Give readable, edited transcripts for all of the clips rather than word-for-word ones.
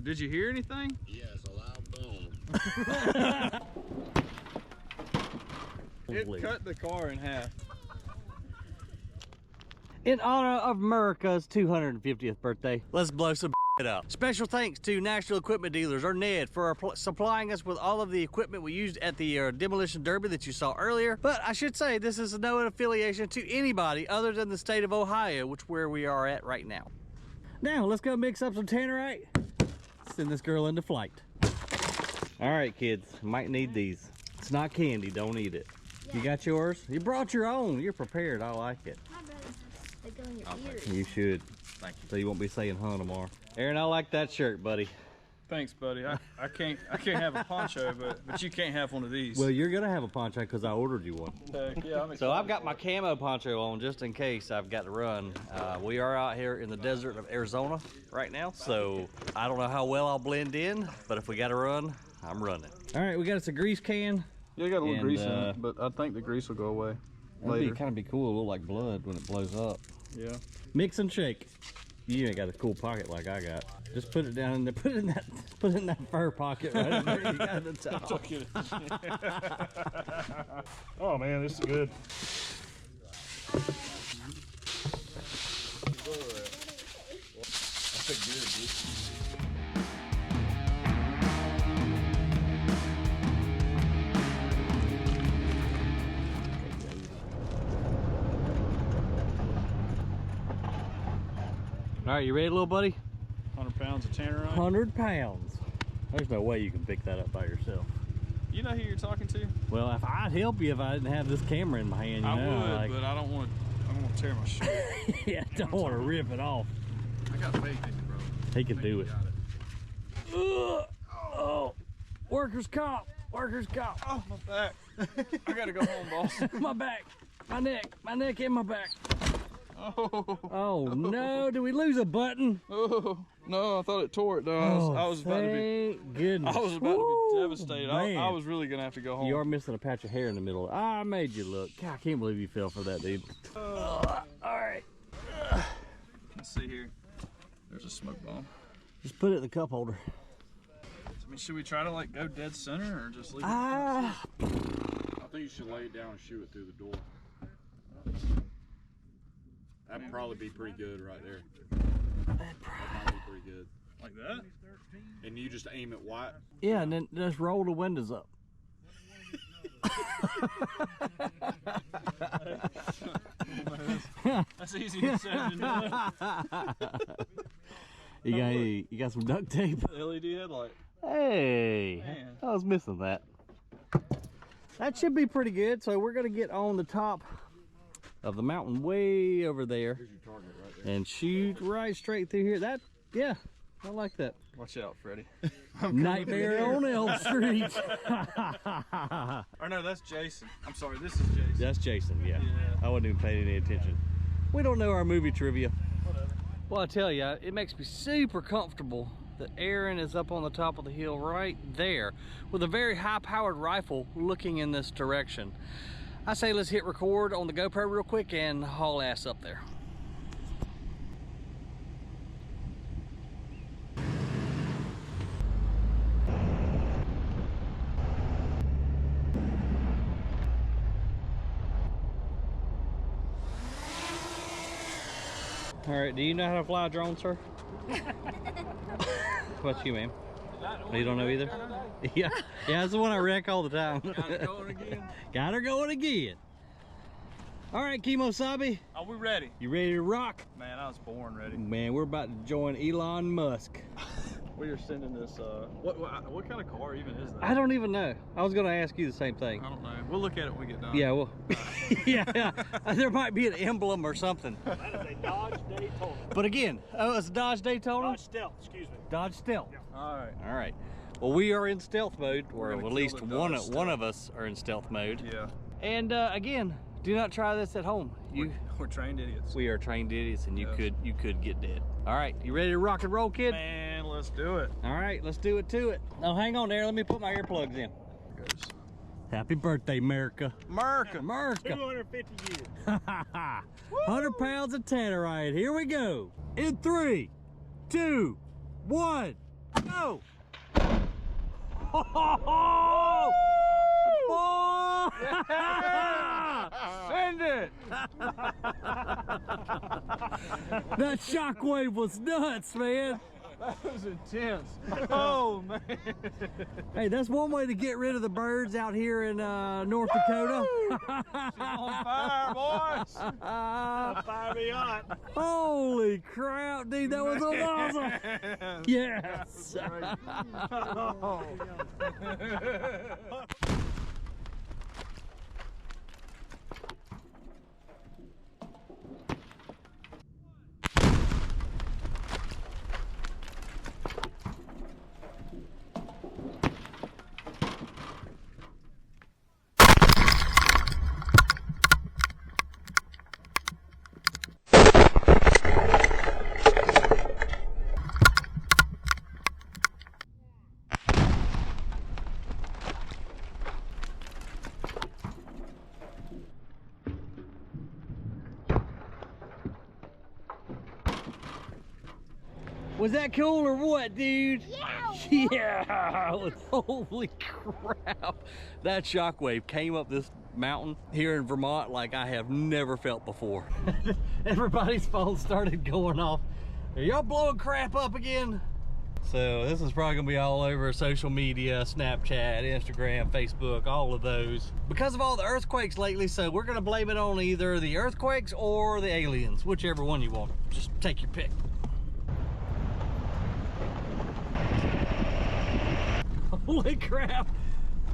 Did you hear anything? Yes, a loud boom. It cut the car in half. In honor of America's 250th birthday, let's blow some it up. Special thanks to National Equipment Dealers, or NED, for supplying us with all of the equipment we used at the Demolition Derby that you saw earlier. But I should say this is no affiliation to anybody other than the state of Ohio, which where we are at right now. Now let's go mix up some Tannerite. Send this girl into flight. All right, kids, might need these. It's not candy, don't eat it. Yeah. You got yours? You brought your own. You're prepared. I like it. My brother has they go in your ears. You should. Thank you. So you won't be saying huh tomorrow. Aaron, I like that shirt, buddy. Thanks, buddy. I can't have a poncho, but you can't have one of these. Well, you're gonna have a poncho because I ordered you one. Yeah, I'm so I've got my camo poncho on just in case I've got to run. We are out here in the desert of Arizona right now, so I don't know how well I'll blend in, but if we got to run, I'm running. All right, we got us a grease can. Yeah, I got a little grease in it, but I think the grease will go away later. It'd kind of be cool, it'll look like blood when it blows up. Yeah. Mix and shake. You ain't got a cool pocket like I got. Just put it down in there. Put it in that fur pocket right in there. You got the top. Oh man, this is good. That's a good, dude. All right, you ready, little buddy? 100 pounds of Tannerite. 100 pounds. There's no way you can pick that up by yourself. You know who you're talking to? Well, if I'd help you if I didn't have this camera in my hand, you know. I would, like, but I don't want to tear my shirt. yeah, don't want to rip it off. I got faith in you, bro. He can do it. Oh, Workers' comp. Workers' comp. oh, my back. I gotta go home, boss. My back. My neck and my back. Oh no, did we lose a button? Oh no, I thought it tore it though. I was about to be goodness. I was about to be devastated. I was really gonna have to go home. You are missing a patch of hair in the middle. I made you look. God, I can't believe you fell for that, dude. All right. Let's see here. There's a smoke bomb. Just put it in the cup holder. I mean, should we try to like go dead center or just leave it? I think you should lay it down and shoot it through the door. That'd probably be pretty good right there. That'd probably be pretty good. Like that? And you just aim it white? Yeah, and then just roll the windows up. That's easy to say than You got some duct tape? LED headlight. Hey, Man. I was missing that. That should be pretty good. So we're gonna get on the top of the mountain way over there. Here's your target right there. And shoot right straight through here. That, yeah, I like that. Watch out, Freddie. Nightmare on Elm Street. Or no, that's Jason. I'm sorry, this is Jason. That's Jason, yeah. Yeah. I wasn't even paying any attention. We don't know our movie trivia. Whatever. Well, I tell you, it makes me super comfortable that Aaron is up on the top of the hill right there with a very high-powered rifle looking in this direction. I say let's hit record on the GoPro real quick and haul ass up there. All right, do you know how to fly a drone, sir? What about you, ma'am? Oh, you don't know either? Yeah, that's the one I wreck all the time. Got her going again? Got her going again. All right, Kimosabi, Are we ready? you ready to rock? Man, I was born ready. Man, we're about to join Elon Musk. We are sending this, what kind of car even is that? I don't even know. I was gonna ask you the same thing. I don't know. We'll look at it when we get done. Yeah, well, yeah, there might be an emblem or something. That is a Dodge Daytona. But again, oh, it's a Dodge Daytona? Dodge Stealth, excuse me. Dodge Stealth. Yeah. All right. All right. Well, we are in stealth mode, or gonna at kill least the one Dodge of us are in stealth mode. Yeah. And again, do not try this at home. We're trained idiots. We are trained idiots, and Yes. you could get dead. All right, you ready to rock and roll, kid? Man, let's do it. All right, let's do it to it. Now, hang on there. Let me put my earplugs in. There goes. Happy birthday, America. America. America. 250 years. 100 pounds of Tannerite. Here we go. In 3, 2, 1. Oh! Oh! Oh! Send it! That shockwave was nuts, man. That was intense. Oh, man. Hey, that's one way to get rid of the birds out here in North Dakota. On fire, boys. Fire me hot. Holy crap, dude, that was awesome. Yes. Was that cool or what, dude? Yeah. Yeah. Holy crap. That shockwave came up this mountain here in Vermont like I have never felt before. Everybody's phone started going off. Are y'all blowing crap up again? So this is probably gonna be all over social media, Snapchat, Instagram, Facebook, all of those. Because of all the earthquakes lately, so we're gonna blame it on either the earthquakes or the aliens, whichever one you want. Just take your pick. Holy crap,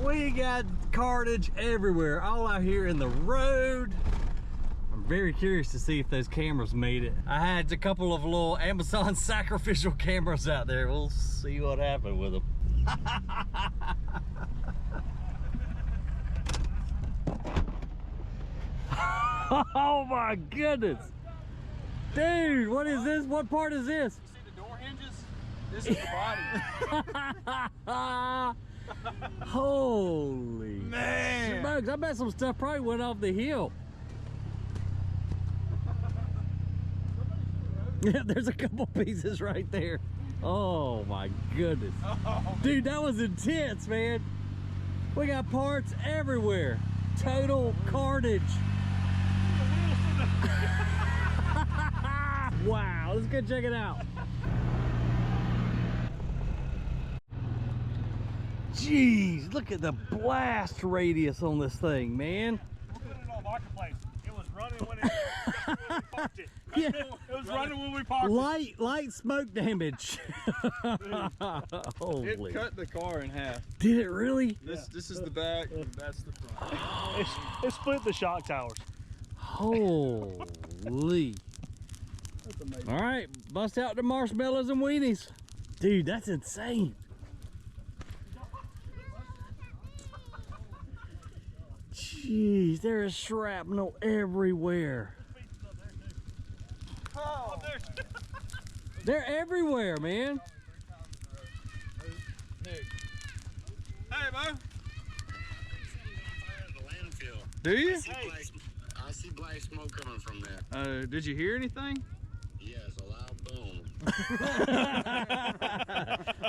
we got carnage everywhere, all out here in the road. I'm very curious to see if those cameras made it. I had a couple of little Amazon sacrificial cameras out there. We'll see what happened with them. Oh my goodness. Dude, what is this? What part is this? See the door hinges? This is the body. Holy Man. smokes, I bet some stuff probably went off the hill. Yeah, there's a couple pieces right there. Oh my goodness. Dude, that was intense, man. We got parts everywhere. Total carnage. Wow, let's go check it out. Jeez, look at the blast radius on this thing, man. We'll put it on marketplace. It was running when we parked it. Yeah. It was running when we parked it. Light smoke damage. Holy. It cut the car in half. Did it really? This is the back, and that's the front. It split the shock towers. Holy. That's amazing. All right, bust out the marshmallows and weenies. Dude, that's insane. Jeez, there is shrapnel everywhere. Oh, They're everywhere, man. Nick. Hey, Mo. Do you? I see black smoke coming from there. Did you hear anything? Yes, a loud boom.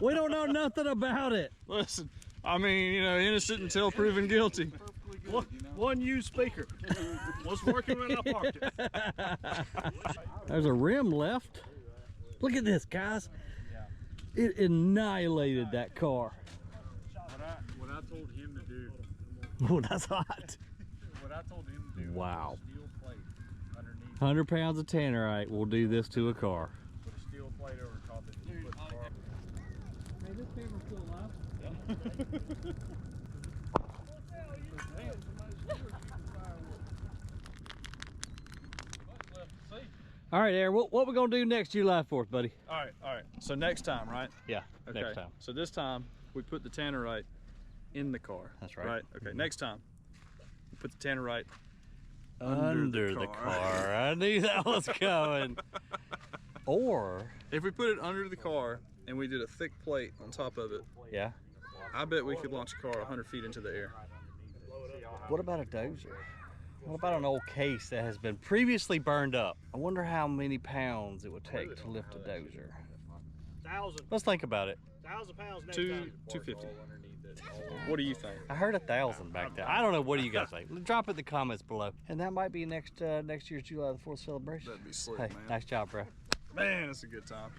We don't know nothing about it. Listen, I mean, you know, innocent until proven guilty. One used speaker was working when I parked it. There's a rim left. Look at this, guys. It annihilated that car. What I told him to do. Oh, that's hot. What I told him to do. Wow. Was a steel plate underneath. 100 pounds of Tannerite will do this to a car. Put a steel plate over top it. And put the car. Hey, this camera's still alive. All right, Aaron, what we gonna do next July 4th, buddy? All right. So next time, right? Yeah, Okay. next time. So this time we put the Tannerite in the car. That's right. Right. Okay. Next time we put the Tannerite Under the car. I knew that was coming. Or, If we put it under the car and we did a thick plate on top of it, yeah. I bet we could launch a car 100 feet into the air. What about a dozer? What about an old case that has been previously burned up? I wonder how many pounds it would take to lift a dozer. 1,000. Let's think about it. 1,000 pounds next Two, time. 250. What do you think? I heard 1,000 back there. I don't know. What do you guys think? Drop it in the comments below. And that might be next year's July the 4th celebration. That'd be slick, Hey, man. nice job, bro. Man, that's a good time.